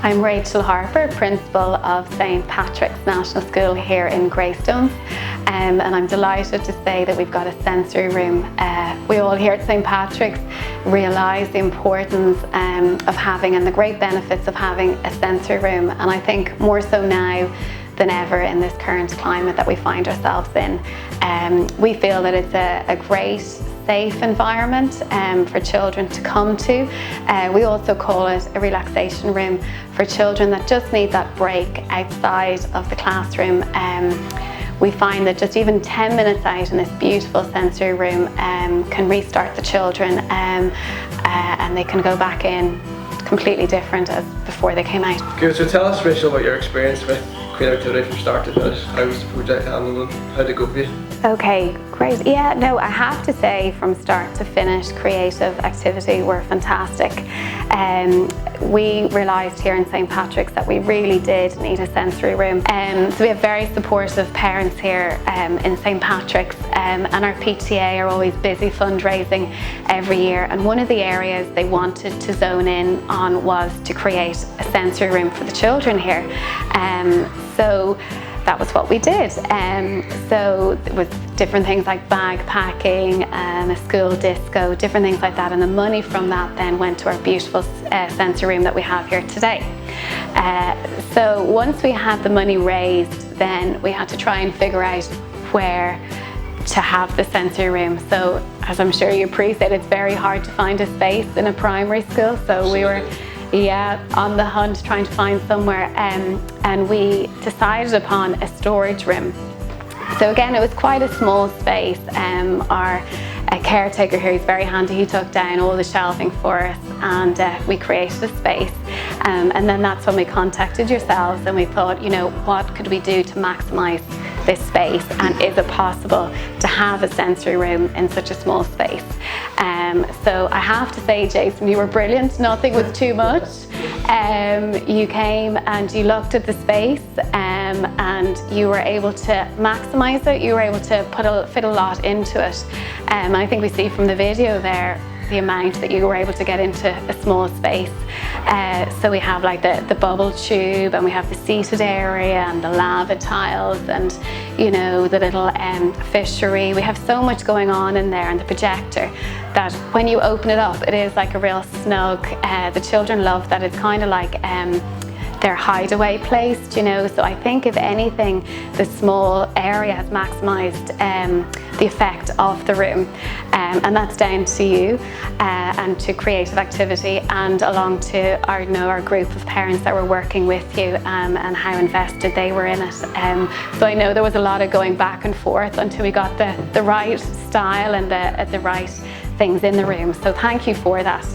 I'm Rachel Harper, Principal of St Patrick's National School here in Greystones, and I'm delighted to say that we've got a sensory room. We all here at St Patrick's realise the importance of having and the great benefits of having a sensory room, and I think more so now than ever in this current climate that we find ourselves in. We feel that it's a great, safe environment for children to come to. We also call it a relaxation room for children that just need that break outside of the classroom. We find that just even 10 minutes out in this beautiful sensory room can restart the children, and they can go back in completely different as before they came out. Okay, so tell us, Rachel, about your experience with creative activity from start to finish. How was the project handled and how did it go for you? Okay, great. Yeah, no, I have to say from start to finish, creative activity were fantastic. We realised here in St Patrick's that we really did need a sensory room. So we have very supportive parents here in St Patrick's, and our PTA are always busy fundraising every year, and one of the areas they wanted to zone in on was to create a sensory room for the children here. So that was what we did. So with different things like bag packing, a school disco, different things like that, and the money from that then went to our beautiful sensory room that we have here today. So once we had the money raised, then we had to try and figure out where to have the sensory room. So as I'm sure you appreciate, it's very hard to find a space in a primary school, so we were on the hunt trying to find somewhere, and we decided upon a storage room. So again, it was quite a small space. Our caretaker here is very handy. He took down all the shelving for us, and we created a space. And then that's when we contacted yourselves and we thought, you know, what could we do to maximise this space, and is it possible to have a sensory room in such a small space? So I have to say, Jason, you were brilliant. Nothing was too much. You came and you looked at the space, and you were able to maximise it. You were able to fit a lot into it. I think we see from the video there the amount that you were able to get into a small space. So we have like the bubble tube, and we have the seated area and the lava tiles, and you know, the little fishery. We have so much going on in there, and the projector, that when you open it up, it is like a real snug. The children love that. It's kind of like their hideaway place, you know. So I think if anything, the small area has maximised the effect of the room, and that's down to you and to creative activity, and along to our group of parents that were working with you, and how invested they were in it. So I know there was a lot of going back and forth until we got the right style and the right things in the room. So thank you for that.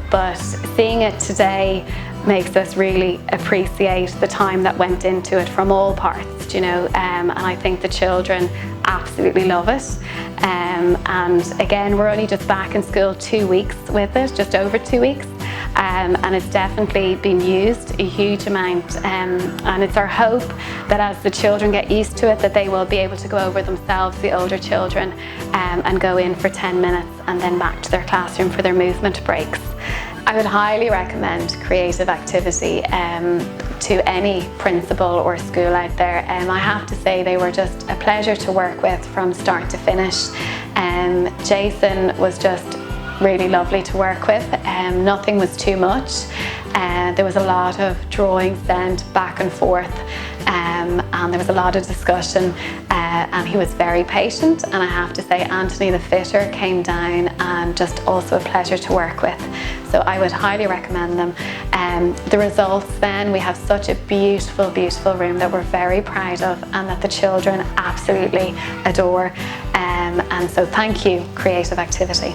But seeing it today makes us really appreciate the time that went into it from all parts, you know, and I think the children absolutely love it. And again, we're only just back in school 2 weeks with it, just over 2 weeks, and it's definitely been used a huge amount, and it's our hope that as the children get used to it, that they will be able to go over themselves, the older children, and go in for 10 minutes and then back to their classroom for their movement breaks. I would highly recommend creative activity to any principal or school out there. I have to say they were just a pleasure to work with from start to finish. Jason was just really lovely to work with. Nothing was too much. There was a lot of drawings sent back and forth, and there was a lot of discussion, and he was very patient. And I have to say, Anthony the fitter came down, and just also a pleasure to work with. So I would highly recommend them. The results then, we have such a beautiful, beautiful room that we're very proud of, and that the children absolutely adore. And so thank you, creative activity.